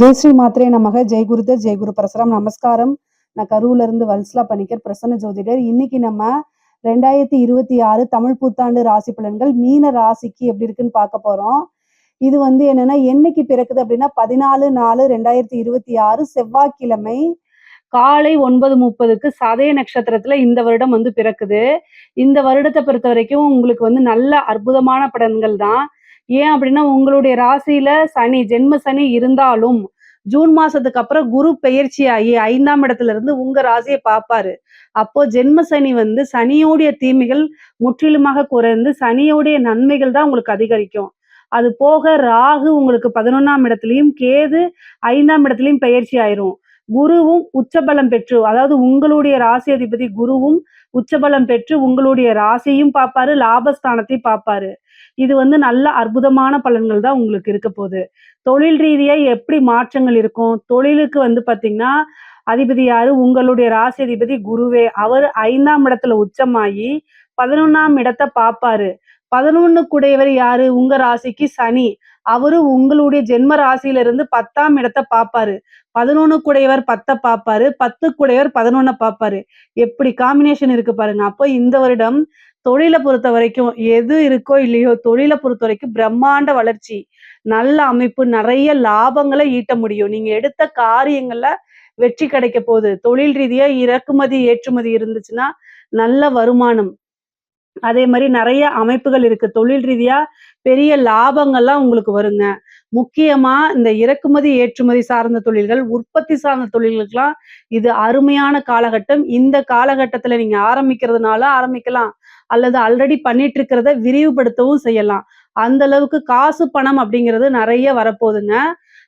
ஜெய் ஸ்ரீ மாத்ரே நமக. ஜெய் குருதர், ஜெய் குரு பரசுராம். நமஸ்காரம். நான் கரூர்ல இருந்து வல்சலா பணிக்கர், பிரசன்ன ஜோதிடர். இன்னைக்கு நம்ம 2026 தமிழ் புத்தாண்டு ராசி பலன்கள் மீன ராசிக்கு எப்படி இருக்குன்னு பார்க்க போறோம். இது என்னன்னா என்னைக்கு பிறக்குது அப்படின்னா 14/4/2026 செவ்வாய்க்கிழமை காலை 9:30க்கு சதய நட்சத்திரத்துல இந்த வருடம் பிறக்குது. இந்த வருடத்தை பொறுத்த வரைக்கும் உங்களுக்கு நல்ல அற்புதமான பலன்கள் தான். ஏன் அப்படின்னா உங்களுடைய ராசியில சனி, ஜென்ம சனி இருந்தாலும் ஜூன் மாசத்துக்கு அப்புறம் குரு பெயர்ச்சி ஆகி 5ஆம் இடத்துல இருந்து உங்க ராசியை பார்ப்பாரு. அப்போ ஜென்ம சனி சனியோடைய தீமைகள் முற்றிலுமாக குறைந்து சனியோடைய நன்மைகள் தான் உங்களுக்கு அதிகரிக்கும். அது போக ராகு உங்களுக்கு 11ஆம் இடத்துலயும், கேது 5ஆம் இடத்துலயும் பெயர்ச்சி ஆயிரும். குருவும் உச்சபலம் பெற்று, அதாவது உங்களுடைய ராசி அதிபதி குருவும் உச்சபலம் பெற்று உங்களுடைய ராசியும் பார்ப்பாரு, லாபஸ்தானத்தையும் பார்ப்பாரு. இது நல்ல அற்புதமான பலன்கள் தான் உங்களுக்கு இருக்க போகுது. தொழில் ரீதியா எப்படி மாற்றங்கள் இருக்கும்? தொழிலுக்கு பாத்தீங்கன்னா அதிபதி யாரு? உங்களுடைய ராசி அதிபதி குருவே. அவர் 5ஆம் இடத்துல உச்சமாகி 11ஆம் இடத்தை பார்ப்பாரு. 11 கூடையவர் யாரு? உங்க ராசிக்கு சனி. அவரு உங்களுடைய ஜென்ம ராசியில இருந்து 10ஆம் இடத்தை பார்ப்பாரு. 11 கூடையவர் 10 பார்ப்பாரு, 10 கூடையவர் 11 பார்ப்பாரு. எப்படி காம்பினேஷன் இருக்கு பாருங்க. அப்போ இந்த வருடம் தொழிலை பொறுத்த வரைக்கும் எது இருக்கோ இல்லையோ, தொழிலை பொறுத்த வரைக்கும் பிரம்மாண்ட வளர்ச்சி, நல்ல அமைப்பு, நிறைய லாபங்களை ஈட்ட முடியும். நீங்க எடுத்த காரியங்கள்ல வெற்றி கிடைக்க போகுது. தொழில் ரீதியா இறக்குமதி ஏற்றுமதி இருந்துச்சுன்னா நல்ல வருமானம். அதே மாதிரி நிறைய அமைப்புகள் இருக்கு. தொழில் ரீதியா பெரிய லாபங்கள்லாம் உங்களுக்கு வருங்க. முக்கியமா இந்த இறக்குமதி ஏற்றுமதி சார்ந்த தொழில்கள், உற்பத்தி சார்ந்த தொழில்களுக்கெல்லாம் இது அருமையான காலகட்டம். இந்த காலகட்டத்துல நீங்க ஆரம்பிக்கிறதுனால ஆரம்பிக்கலாம், அல்லது ஆல்ரெடி பண்ணிட்டு இருக்கிறத விரிவுபடுத்தவும் செய்யலாம். அந்த அளவுக்கு காசு பணம் அப்படிங்கிறது நிறைய வரப்போகுதுங்க.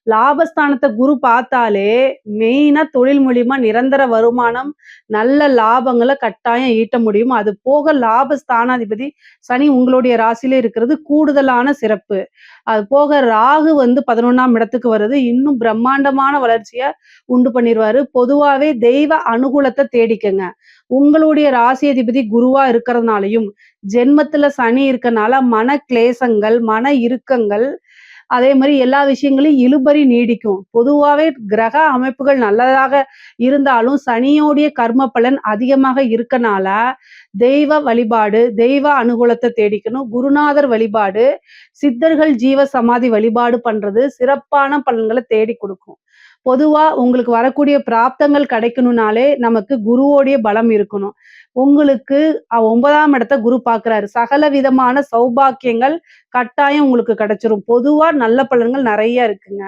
லாபஸ்தானத்தை குரு பார்த்தாலே மெயினா தொழில் மூலியமா நிரந்தர வருமானம், நல்ல லாபங்களை கட்டாயம் ஈட்ட முடியும். அது போக லாபஸ்தானாதிபதி சனி உங்களுடைய ராசியில இருக்கிறது கூடுதலான சிறப்பு. அது போக ராகு 11ஆம் இடத்துக்கு வருது, இன்னும் பிரம்மாண்டமான வளர்ச்சியை உண்டு பண்ணிடுவாரு. பொதுவாவே தெய்வ அனுகூலத்தை தேடிக்கங்க. உங்களுடைய ராசி அதிபதி குருவா இருக்கிறதுனாலையும் ஜென்மத்துல சனி இருக்கனால மன கிளேசங்கள், மன இறுக்கங்கள், அதே மாதிரி எல்லா விஷயங்களையும் இழுபறி நீடிக்கும். பொதுவாவே கிரக அமைப்புகள் நல்லதாக இருந்தாலும் சனியோடைய கர்ம பலன் அதிகமாக இருக்கனால தெய்வ வழிபாடு, தெய்வ அனுகூலத்தை தேடிக்கணும். குருநாதர் வழிபாடு, சித்தர்கள் ஜீவ சமாதி வழிபாடு பண்றது சிறப்பான பலன்களை தேடி கொடுக்கும். பொதுவா உங்களுக்கு வரக்கூடிய பிராப்தங்கள் கிடைக்கணும்னாலே நமக்கு குருவோடைய பலம் இருக்கணும். உங்களுக்கு 9ஆம் இடத்தை குரு பார்க்கிறாரு. சகல விதமான சௌபாக்கியங்கள் கட்டாயம் உங்களுக்கு கிடைச்சிரும். பொதுவா நல்ல பலன்கள் நிறைய இருக்குங்க.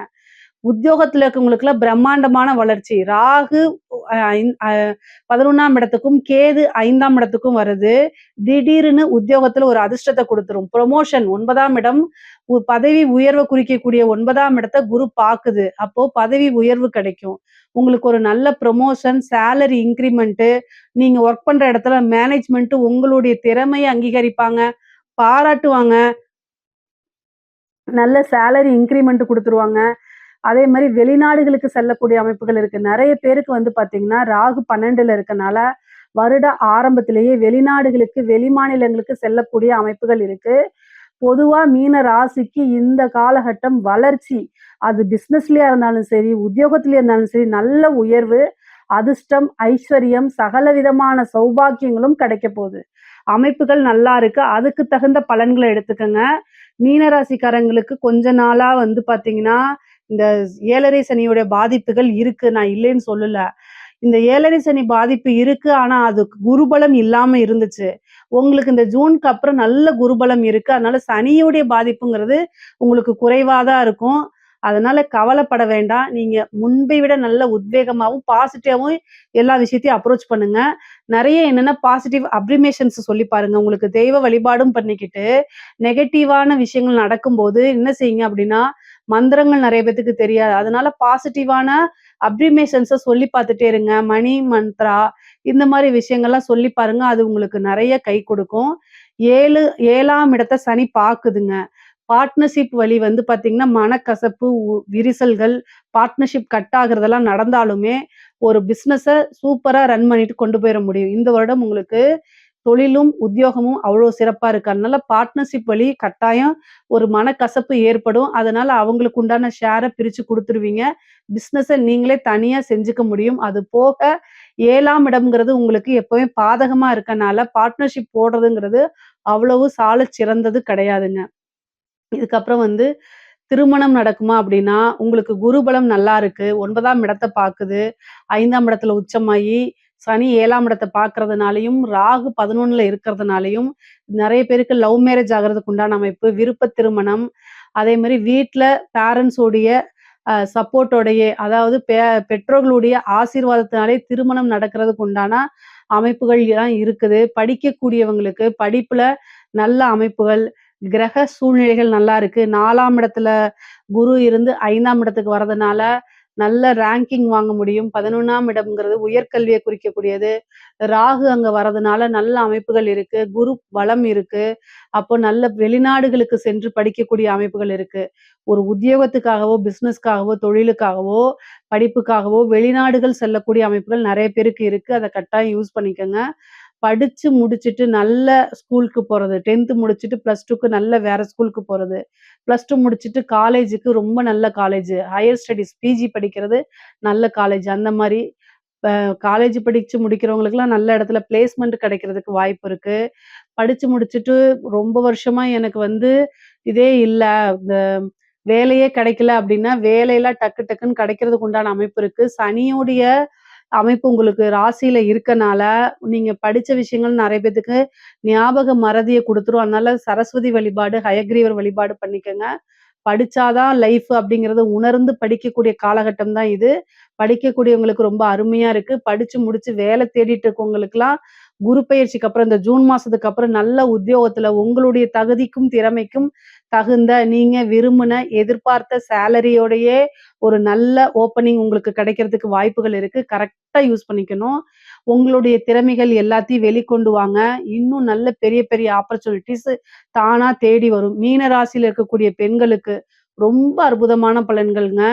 உத்தியோகத்துல இருக்கவங்களுக்கு எல்லாம் பிரம்மாண்டமான வளர்ச்சி. ராகு 11ஆம் இடத்துக்கும், கேது 5ஆம் இடத்துக்கும் வருது. திடீர்னு உத்தியோகத்துல ஒரு அதிர்ஷ்டத்தை கொடுத்துரும். ப்ரொமோஷன் 9ஆம் இடம் பதவி உயர்வை குறிக்கக்கூடிய 9ஆம் இடத்தை குரு பாக்குது. அப்போ பதவி உயர்வு கிடைக்கும். உங்களுக்கு ஒரு நல்ல ப்ரொமோஷன், சேலரி இன்கிரிமெண்ட், நீங்க ஒர்க் பண்ற இடத்துல மேனேஜ்மெண்ட் உங்களுடைய திறமையை அங்கீகரிப்பாங்க, பாராட்டுவாங்க, நல்ல சேலரி இன்கிரிமெண்ட் கொடுத்துருவாங்க. அதே மாதிரி வெளிநாடுகளுக்கு செல்லக்கூடிய அமைப்புகள் இருக்கு. நிறைய பேருக்கு பாத்தீங்கன்னா ராகு 12ல இருக்கனால வருட ஆரம்பத்திலேயே வெளிநாடுகளுக்கு, வெளிமாநிலங்களுக்கு செல்லக்கூடிய அமைப்புகள் இருக்கு. பொதுவா மீன ராசிக்கு இந்த காலகட்டம் வளர்ச்சி, அது பிசினஸ்லயா இருந்தாலும் சரி, உத்தியோகத்திலயா இருந்தாலும் சரி, நல்ல உயர்வு, அதிர்ஷ்டம், ஐஸ்வர்யம், சகல விதமான சௌபாக்கியங்களும் கிடைக்க போகுது. அமைப்புகள் நல்லா இருக்கு. அதுக்கு தகுந்த பலன்களை எடுத்துக்கங்க. மீனராசிக்காரங்களுக்கு கொஞ்ச நாளா பாத்தீங்கன்னா இந்த 7.5 சனியோட பாதிப்புகள் இருக்கு. நான் இல்லைன்னு சொல்லல. இந்த 7.5 சனி பாதிப்பு இருக்கு. ஆனா அது குருபலம் இல்லாம இருந்துச்சு. உங்களுக்கு இந்த ஜூனுக்கு அப்புறம் நல்ல குருபலம் இருக்கு. அதனால சனியுடைய பாதிப்புங்கிறது உங்களுக்கு குறைவாதான் இருக்கும். அதனால கவலைப்பட வேண்டாம். நீங்க முன்பை விட நல்ல உத்வேகமாவும் பாசிட்டிவாவும் எல்லா விஷயத்தையும் அப்ரோச் பண்ணுங்க. நிறைய என்னன்னா பாசிட்டிவ் அப்ரிமேஷன்ஸ் சொல்லி பாருங்க. உங்களுக்கு தெய்வ வழிபாடும் பண்ணிக்கிட்டு நெகட்டிவான விஷயங்கள் நடக்கும்போது என்ன செய்யுங்க அப்படின்னா, மந்திரங்கள் நிறைய பேத்துக்கு தெரியாது. அதனால பாசிட்டிவான அப்ரிமேஷன்ஸை சொல்லி பார்த்துட்டே இருங்க. மணி மந்த்ரா இந்த மாதிரி விஷயங்கள்லாம் சொல்லி பாருங்க. அது உங்களுக்கு நிறைய கை கொடுக்கும். 7ஆம் இடத்தை சனி பாக்குதுங்க. பார்ட்னர்ஷிப் வழி பாத்தீங்கன்னா மனக்கசப்பு, விரிசல்கள், பார்ட்னர்ஷிப் கட் ஆகுறதெல்லாம் நடந்தாலுமே ஒரு பிசினஸ சூப்பரா ரன் பண்ணிட்டு கொண்டு போயிட முடியும். இந்த வருடம் உங்களுக்கு தொழிலும், உத்தியோகமும் அவ்வளோ சிறப்பா இருக்கு. அதனால பார்ட்னர்ஷிப் வழி கட்டாயம் ஒரு மனக்கசப்பு ஏற்படும். அதனால அவங்களுக்கு உண்டான ஷேர பிரிச்சு குடுத்துருவீங்க. பிசினஸ நீங்களே தனியா செஞ்சுக்க முடியும். அது போக 7ஆம் இடம்ங்கிறது உங்களுக்கு எப்பவுமே பாதகமா இருக்கனால, பார்ட்னர்ஷிப் போடுறதுங்கிறது அவ்வளவு சாலச் சிறந்தது கிடையாதுங்க. இதுக்கப்புறம் வந்து திருமணம் நடக்குமா அப்படின்னா, உங்களுக்கு குருபலம் நல்லா இருக்கு. 9ஆம் இடத்த பாக்குது. 5ஆம் இடத்துல உச்சமாயி, சனி 7ஆம் இடத்த பாக்குறதுனாலயும், ராகு 11ல இருக்கிறதுனாலயும், நெறைய பேருக்கு லவ் மேரேஜ் ஆகுறதுக்கு உண்டான அமைப்பு, விருப்ப திருமணம், அதே மாரி வீட்ல பேரண்ட்ஸ் உடைய சப்போர்ட்டோடையே, அதாவது பெற்றோர்களுடைய ஆசீர்வாதத்தினாலே திருமணம் நடக்கிறதுக்கு உண்டான அமைப்புகள் எல்லாம் இருக்குது. படிக்கக்கூடியவங்களுக்கு படிப்புல நல்ல அமைப்புகள், கிரக சூழ்நிலைகள் நல்லா இருக்கு. 4ஆம் இடத்துல குரு இருந்து 5ஆம் இடத்துக்கு வர்றதுனால, நல்ல ரேங்கிங் வாங்க முடியும். 11ஆம் இடம்ங்கிறது உயர்கல்விய குறிக்கக்கூடியது. ராகு அங்க வர்றதுனால நல்ல அமைப்புகள் இருக்கு. குரு பலம் இருக்கு. அப்போ நல்ல வெளிநாடுகளுக்கு சென்று படிக்கக்கூடிய அமைப்புகள் இருக்கு. ஒரு உத்தியோகத்துக்காகவோ, பிசினஸ்க்காகவோ, தொழிலுக்காகவோ, படிப்புக்காகவோ வெளிநாடுகள் செல்லக்கூடிய அமைப்புகள் நெறைய பேருக்கு இருக்கு. அத கட்டாயம் யூஸ் பண்ணிக்கங்க. படிச்சு முடிச்சுட்டு நல்ல ஸ்கூலுக்கு போறது. 10த் முடிச்சுட்டு +2க்கு நல்ல வேற ஸ்கூலுக்கு போறது. +2 முடிச்சுட்டு காலேஜுக்கு ரொம்ப நல்ல காலேஜ். ஹையர் ஸ்டடீஸ் பிஜி படிக்கிறது நல்ல காலேஜ். அந்த மாரி காலேஜ் படிச்சு முடிக்கிறவங்களுக்கெல்லாம் நல்ல இடத்துல பிளேஸ்மெண்ட் கிடைக்கிறதுக்கு வாய்ப்பு இருக்கு. படிச்சு முடிச்சுட்டு ரொம்ப வருஷமா எனக்கு வந்து இதே இல்ல. இந்த வேலையே கிடைக்கல அப்டின்னா, வேலையெல்லாம் டக்கு டக்குன்னு கிடைக்கிறதுக்கு உண்டான அமைப்பு இருக்கு. சனியுடைய அமைப்பு உங்களுக்கு ராசியில இருக்கனால, நீங்க படிச்ச விஷயங்கள் நெறைய பேத்துக்கு ஞாபக மறதிய குடுத்துரும். அதனால சரஸ்வதி வழிபாடு, ஹயக்ரீவர் வழிபாடு பண்ணிக்கங்க. படிச்சா தான் லைஃப் அப்படிங்கிறத உணர்ந்து படிக்கக்கூடிய காலகட்டம் தான் இது. படிக்கக்கூடியவங்களுக்கு ரொம்ப அருமையா இருக்கு. படிச்சு முடிச்சு வேலை தேடிட்டு இருக்கவங்களுக்கெல்லாம் குரு பெயர்ச்சிக்கு அப்புறம் இந்த ஜூன் மாசத்துக்கு அப்புறம் நல்ல உத்தியோகத்துல உங்களுடைய தகுதிக்கும், திறமைக்கும் தகுந்த நீங்க விரும்புன, எதிர்பார்த்த சேலரியோடையே ஒரு நல்ல ஓப்பனிங் உங்களுக்கு கிடைக்கிறதுக்கு வாய்ப்புகள் இருக்கு. கரெக்ட்டா யூஸ் பண்ணிக்கணும். உங்களுடைய திறமைகள் எல்லாத்தையும் வெளிக்கொண்டு வாங்க. இன்னும் நல்ல பெரிய பெரிய ஆப்பர்ச்சுனிட்டீஸ் தானா தேடி வரும். மீன ராசியில இருக்கக்கூடிய பெண்களுக்கு ரொம்ப அற்புதமான பலன்கள்ங்க.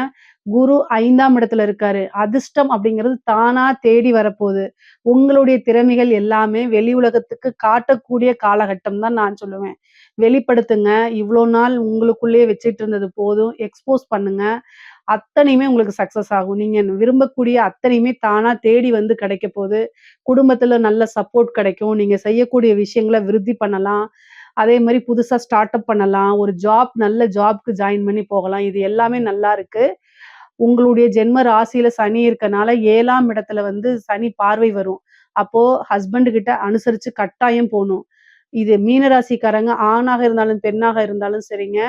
குரு 5ஆம் இடத்துல இருக்காரு. அதிர்ஷ்டம் அப்படிங்கிறது தானா தேடி வரப்போது. உங்களுடைய திறமைகள் எல்லாமே வெளி உலகத்துக்கு காட்டக்கூடிய காலகட்டம் தான் நான் சொல்லுவேன். வெளிப்படுத்துங்க. இவ்ளோ நாள் உங்களுக்குள்ளேயே வச்சுட்டு இருந்தது போதும். எக்ஸ்போஸ் பண்ணுங்க. அத்தனையுமே உங்களுக்கு சக்சஸ் ஆகும். நீங்க விரும்பக்கூடிய அத்தனையுமே தானா தேடி வந்து கிடைக்க போது. குடும்பத்துல நல்ல சப்போர்ட் கிடைக்கும். நீங்க செய்யக்கூடிய விஷயங்கள விருத்தி பண்ணலாம். அதே மாரி புதுசா ஸ்டார்ட் அப் பண்ணலாம். ஒரு நல்ல ஜாப்க்கு ஜாயின் பண்ணி போகலாம். இது எல்லாமே நல்லா இருக்கு. உங்களுடைய ஜென்ம ராசியில சனி இருக்கனால 7ஆம் இடத்துல வந்து சனி பார்வை வரும். அப்போ ஹஸ்பண்ட் கிட்ட அனுசரிச்சு கட்டாயம் போணும். இது மீன ராசிக்காரங்க ஆணாக இருந்தாலும், பெண்ணாக இருந்தாலும் சரிங்க.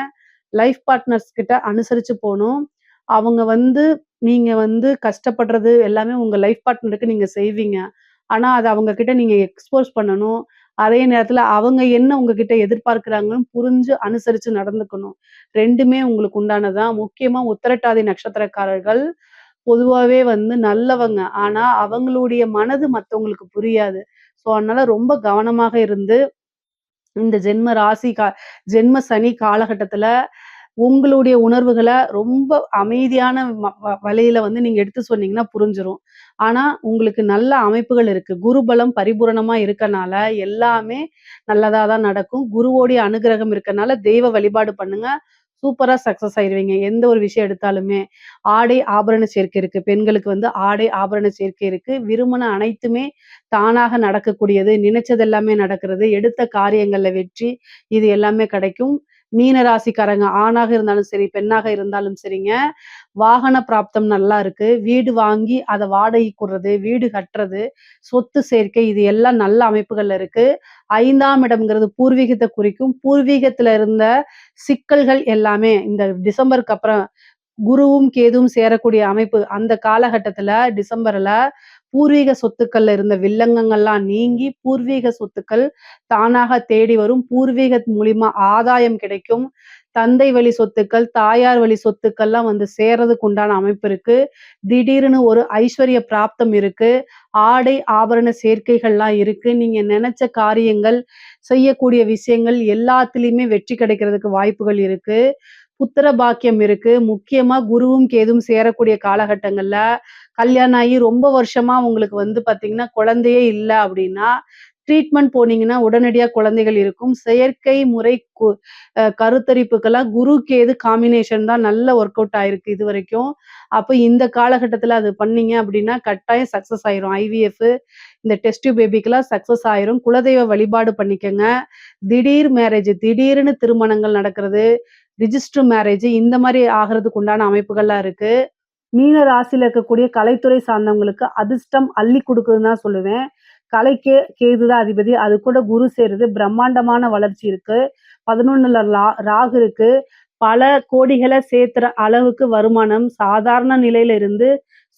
லைஃப் பார்ட்னர்ஸ் கிட்ட அனுசரிச்சு போணும். அவங்க வந்து நீங்க வந்து கஷ்டப்படுறது எல்லாமே உங்க லைஃப் பார்ட்னருக்கு நீங்க செய்வீங்க. ஆனா, அத அவங்க கிட்ட நீங்க எக்ஸ்போஸ் பண்ணணும். அதே நேரத்துல அவங்க என்ன உங்ககிட்ட எதிர்பார்க்கிறாங்கன்னு புரிஞ்சு அனுசரிச்சு நடந்துக்கணும். 2மே உங்களுக்கு உண்டானது தான். முக்கியமா உத்திரட்டாதி நட்சத்திரக்காரர்கள் பொதுவாவே வந்து நல்லவங்க. ஆனா, அவங்களுடைய மனது மத்தவங்களுக்கு புரியாது. ஸோ, அதனால ரொம்ப கவனமாக இருந்து இந்த ஜென்ம சனி காலகட்டத்துல உங்களுடைய உணர்வுகள ரொம்ப அமைதியான ம வ வழியில வந்து நீங்க எடுத்து சொன்னீங்கன்னா புரிஞ்சிரும். ஆனா, உங்களுக்கு நல்ல அமைப்புகள் இருக்கு. குரு பலம் பரிபூரணமா இருக்கனால, எல்லாமே நல்லதா தான் நடக்கும். குருவோடைய அனுக்கிரகம் இருக்கனால, தெய்வ வழிபாடு பண்ணுங்க. சூப்பரா சக்சஸ் ஆயிருவீங்க. எந்த ஒரு விஷயம் எடுத்தாலுமே. ஆடை, ஆபரண சேர்க்கை இருக்கு. பெண்களுக்கு வந்து ஆடை, ஆபரண சேர்க்கை இருக்கு. விரும்பின அனைத்துமே தானாக நடக்கக்கூடியது. நினைச்சது எல்லாமே நடக்கிறது. எடுத்த காரியங்கள்ல வெற்றி, இது எல்லாமே கிடைக்கும். மீன ராசிக்காரங்க ஆணாக இருந்தாலும் சரி, பெண்ணாக இருந்தாலும் சரிங்க. வாகன பிராப்தம் நல்லா இருக்கு. வீடு வாங்கி அத வாடகைக்கு விடுறது, வீடு கட்டுறது, சொத்து சேர்க்கை இது எல்லாம் நல்ல அமைப்புகள்ல இருக்கு. 5ஆம் இடம்ங்கிறது பூர்வீகத்த குறிக்கும். பூர்வீகத்துல இருந்த சிக்கல்கள் எல்லாமே இந்த டிசம்பருக்கு அப்புறம் குருவும், கேதுவும் சேரக்கூடிய அமைப்பு. அந்த காலகட்டத்துல டிசம்பர்ல பூர்வீக சொத்துக்கள்ல இருந்த வில்லங்கங்கள்லாம் நீங்கி, பூர்வீக சொத்துக்கள் தானாக தேடி வரும். பூர்வீகத் மூலியமா ஆதாயம் கிடைக்கும். தந்தை வழி சொத்துக்கள், தாயார் வழி சொத்துக்கள்லாம் வந்து சேர்றதுக்கு உண்டான அமைப்பு இருக்கு. திடீர்னு ஒரு ஐஸ்வர்ய பிராப்தம் இருக்கு. ஆடை, ஆபரண சேர்க்கைகள்லாம் இருக்கு. நீங்க நெனச்ச காரியங்கள், செய்யக்கூடிய விஷயங்கள் எல்லாத்துலயுமே வெற்றி கிடைக்கிறதுக்கு வாய்ப்புகள் இருக்கு. புத்திர பாக்கியம் இருக்கு. முக்கியமா குருவும், கேதுவும் சேரக்கூடிய காலகட்டங்கள்ல, கல்யாணம் ஆகி ரொம்ப வருஷமா உங்களுக்கு வந்து பாத்தீங்கன்னா, குழந்தையே இல்ல அப்டின்னா, ட்ரீட்மெண்ட் போனீங்கன்னா உடனடியா குழந்தைகள் இருக்கும். செயற்கை முறை கருத்தரிப்புக்கெல்லாம் குரு, கேது காம்பினேஷன் தான் நல்ல ஒர்க் அவுட் ஆயிருக்கு இதுவரைக்கும். அப்ப இந்த காலகட்டத்தில அது பண்ணீங்க அப்படின்னா, கட்டாயம் சக்சஸ் ஆயிரும். ஐவிஎஃப் இந்த டெஸ்ட் டியூப் பேபிக்கெல்லாம் சக்சஸ் ஆயிரும். குலதெய்வ வழிபாடு பண்ணிக்கங்க. திடீர் மேரேஜ், திடீர்னு திருமணங்கள் நடக்கிறது, ரிஜிஸ்டர் மேரேஜ் இந்த மாரி ஆகுறதுக்கு உண்டான அமைப்புகள்லாம் இருக்கு. மீன ராசியில இருக்கக்கூடிய கலைத்துறை சார்ந்தவங்களுக்கு அதிர்ஷ்டம் அள்ளி குடுக்குதுன்னு தான் சொல்லுவேன். கலைக்கே கேது தான் அதிபதி. அது கூட குரு சேருது. பிரம்மாண்டமான வளர்ச்சி இருக்கு. 11ல ராகு இருக்கு. பல கோடிகள சேர்த்துற அளவுக்கு வருமானம் சாதாரண நிலையில இருந்து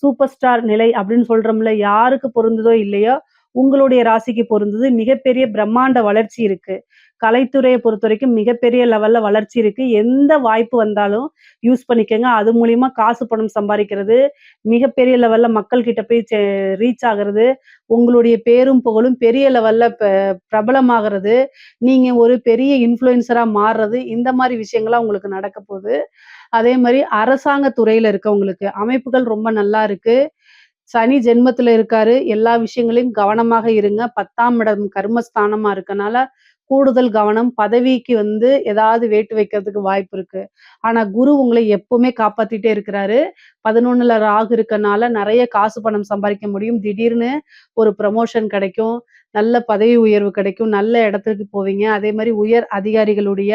சூப்பர் ஸ்டார் நிலை அப்படின்னு சொல்றோம்ல, யாருக்கு பொருந்துதோ இல்லையோ, உங்களுடைய ராசிக்கு பொருந்துது. மிகப்பெரிய பிரம்மாண்ட வளர்ச்சி இருக்கு. கலைத்துறைய பொறுத்தவரைக்கும் மிகப்பெரிய லெவல்ல வளர்ச்சி இருக்கு. எந்த வாய்ப்பு வந்தாலும் யூஸ் பண்ணிக்கங்க. அது மூலியமா காசு, பணம் சம்பாரிக்கிறது, மிகப்பெரிய லெவல்ல மக்கள் கிட்ட போய் ரீச் ஆகுறது, உங்களுடைய பேரும் புகழும் பெரிய லெவல்ல பிரபலமாகறது, நீங்க ஒரு பெரிய இன்ஃப்ளூயன்சரா மாறுறது, இந்த மாரி விஷயங்கள்லாம் உங்களுக்கு நடக்க போகுது. அதே மாரி அரசாங்க துறையில இருக்கவங்களுக்கு அமைப்புகள் ரொம்ப நல்லா இருக்கு. சனி ஜென்மத்துல இருக்காரு. எல்லா விஷயங்களையும் கவனமாக இருங்க. 10ஆம் இடம் கர்மஸ்தானமா இருக்கனால, கூடுதல் கவனம். பதவிக்கு ஏதாவது வேட்டு வைக்கிறதுக்கு வாய்ப்பு இருக்கு. ஆனா குரு உங்கள எப்பவுமே காப்பாத்திட்டே இருக்கிறாரு. 11ல ராகு இருக்கனால நெறைய காசு, பணம் சம்பாரிக்க முடியும். திடீர்னு ஒரு ப்ரமோஷன் கிடைக்கும். நல்ல பதவி உயர்வு கிடைக்கும். நல்ல இடத்துக்கு போவீங்க. அதே மாரி உயர் அதிகாரிகளுடைய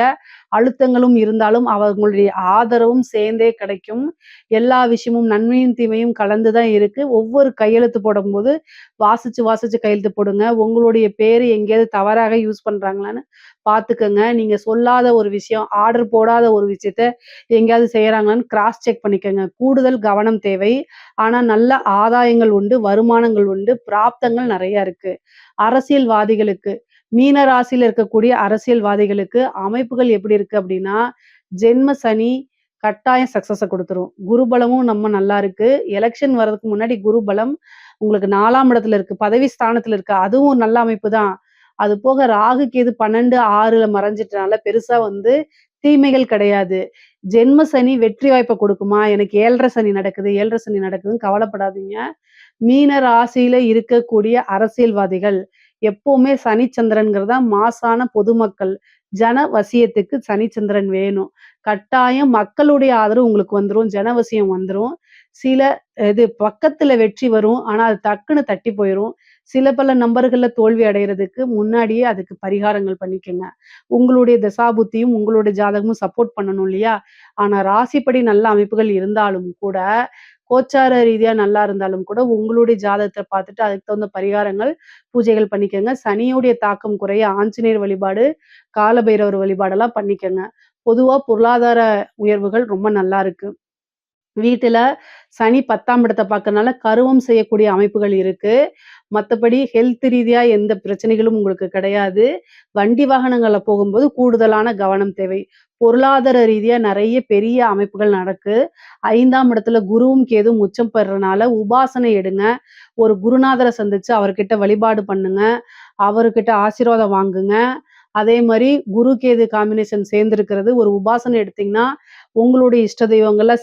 அழுத்தங்களும் இருந்தாலும் அவங்களுடைய ஆதரவும் சேர்ந்தே கிடைக்கும். எல்லா விஷயமும் நன்மையும், தீமையும் கலந்து தான் இருக்கு. ஒவ்வொரு கையெழுத்து போடும்போது வாசிச்சு, வாசிச்சு கையெழுத்து போடுங்க. உங்களுடைய பேரு எங்கேயாவது தவறாக யூஸ் பண்றாங்களான்னு பார்த்துக்கங்க. நீங்க சொல்லாத ஒரு விஷயம், ஆர்டர் போடாத ஒரு விஷயத்த எங்கேயாவது செய்றாங்களான்னு கிராஸ் செக் பண்ணிக்கங்க. கூடுதல் கவனம் தேவை. ஆனா நல்ல ஆதாயங்கள் உண்டு, வருமானங்கள் உண்டு, பிராப்தங்கள் நெறைய இருக்கு. அரசியல்வாதிகளுக்கு மீன ராசியில இருக்கக்கூடிய அரசியல்வாதிகளுக்கு அமைப்புகள் எப்படி இருக்கு அப்படின்னா, ஜென்ம சனி கட்டாயம் சக்சஸ குடுத்துரும். குருபலமும் நல்லா இருக்கு. எலக்ஷன் வர்றதுக்கு முன்னாடி குருபலம் உங்களுக்கு 4ஆம் இடத்துல இருக்கு. பதவி ஸ்தானத்துல இருக்கு. அதுவும் நல்ல அமைப்பு தான். அது போக ராகு, கேது 12, 6ல மறைஞ்சிட்டனால பெருசா தீமைகள் கிடையாது. ஜென்ம சனி வெற்றி வாய்ப்ப கொடுக்குமா? எனக்கு 7.5 சனி நடக்குது, 7.5 சனி நடக்குதுன்னு கவலைப்படாதீங்க. மீன ராசியில இருக்கக்கூடிய அரசியல்வாதிகள் எப்பவுமே சனிச்சந்திரன்கிறதா மாசான பொதுமக்கள் ஜனவசியத்துக்கு சனிச்சந்திரன் வேணும். கட்டாயம் மக்களுடைய ஆதரவு உங்களுக்கு வந்துரும். ஜனவசியம் வந்துரும். சில இது பக்கத்துல வெற்றி வரும். ஆனா அது டக்குன்னு தட்டி போயிரும். சில பல நம்பர்கள்ல தோல்வி அடையறதுக்கு முன்னாடியே அதுக்கு பரிகாரங்கள் பண்ணிக்கங்க. உங்களுடைய தசாபுத்தியும், உங்களுடைய ஜாதகமும் சப்போர்ட் பண்ணணும் இல்லையா? ஆனா ராசிப்படி நல்ல அமைப்புகள் இருந்தாலும் கூட, கோச்சார ரீதியா நல்லா இருந்தாலும் கூட, உங்களுடைய ஜாதகத்த பார்த்துட்டு அதுக்கு தகுந்த பரிகாரங்கள், பூஜைகள் பண்ணிக்கங்க. சனியுடைய தாக்கம் குறைய ஆஞ்சநேயர் வழிபாடு, காலபைரவர் வழிபாடெல்லாம் பண்ணிக்கங்க. பொதுவா பொருளாதார உயர்வுகள் ரொம்ப நல்லா இருக்கு. வீட்டுல சனி 10ஆம் இடத்த பார்க்கறனால கருவம் செய்யக்கூடிய அமைப்புகள் இருக்கு. மத்தபடி ஹெல்த் ரீதியா எந்த பிரச்சனைகளும் உங்களுக்கு கிடையாது. வண்டி வாகனங்கள்ல போகும்போது கூடுதலான கவனம் தேவை. பொருளாதார ரீதியா நெறைய பெரிய அமைப்புகள் நடக்கு. 5ஆம் இடத்துல குருவும், கேதுவும் உச்சம் பெறனால உபாசனை எடுங்க. ஒரு குருநாதர சந்திச்சு அவர்கிட்ட வழிபாடு பண்ணுங்க. அவர்கிட்ட ஆசீர்வாதம் வாங்குங்க. அதே மாரி குரு, கேது காம்பினேஷன் சேர்ந்திருக்கிறது. ஒரு உபாசனை எடுத்தீங்கன்னா, உங்களுடைய இஷ்ட தெய்வங்கள்லாம்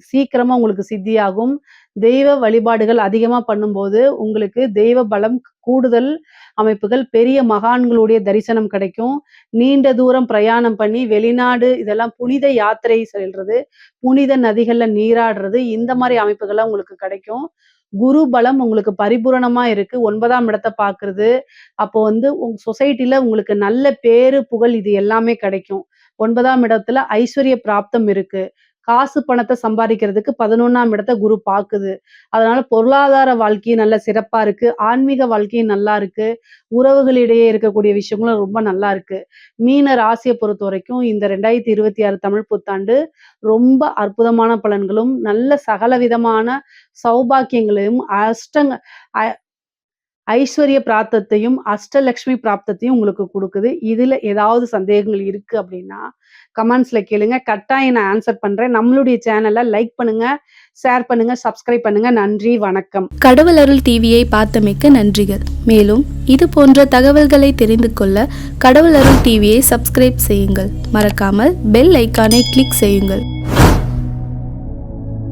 சீக்கிரமா உங்களுக்கு சித்தியாகும். தெய்வ வழிபாடுகள் அதிகமா பண்ணும்போது, உங்களுக்கு தெய்வ பலம் கூடுதல் அமைப்புகள், பெரிய மகான்களுடைய தரிசனம் கிடைக்கும். நீண்ட தூரம் பிரயாணம் பண்ணி வெளிநாடு இதெல்லாம் புனித யாத்திரை செல்றது, புனித நதிகள்ல நீராடுறது, இந்த மாரி அமைப்புகள்லாம் உங்களுக்கு கிடைக்கும். குரு பலம் உங்களுக்கு பரிபூரணமா இருக்கு. 9ஆம் இடத்த பார்க்கிறது. அப்போ உங்க சொசைட்டில உங்களுக்கு நல்ல பேரு, புகழ் இது எல்லாமே கிடைக்கும். 9ஆம் இடத்துல ஐஸ்வர்ய பிராப்தம் இருக்கு. காசு பணத்த சம்பாதிக்கிறதுக்கு 11ஆம் இடத்த குரு பாக்குது. அதனால பொருளாதார வாழ்க்கையும் நல்ல சிறப்பா இருக்கு. ஆன்மீக வாழ்க்கையும் நல்லா இருக்கு. உறவுகளிடையே இருக்கக்கூடிய விஷயங்களும் ரொம்ப நல்லா இருக்கு. மீன ராசிய பொறுத்தவரைக்கும் இந்த 2026 தமிழ் புத்தாண்டு ரொம்ப அற்புதமான பலன்களும், நல்ல சகலவிதமான சௌபாக்கியங்களையும், அ ஐஸ்வர்ய பிராப்தத்தையும், அஷ்டலக்ஷ்மி பிராப்தத்தையும் உங்களுக்கு குடுக்குது. இதுல ஏதாவது சந்தேகங்கள் இருக்கு அப்படின்னா, கமெண்ட்ஸ்ல கேளுங்க. கட்டாயம் நான் ஆன்சர் பண்றேன். நம்மளுடைய சேனல லைக் பண்ணுங்க, ஷேர் பண்ணுங்க, சப்ஸ்கிரைப் பண்ணுங்க. நன்றி, வணக்கம். கடவுள் அருள் டிவியை பார்த்தமைக்க நன்றிகள். மேலும் இது போன்ற தகவல்களை தெரிந்து கொள்ள கடவுள் அருள் டிவியை சப்ஸ்கிரைப் செய்யுங்கள். மறக்காமல் பெல் ஐக்கானை கிளிக் செய்யுங்கள்.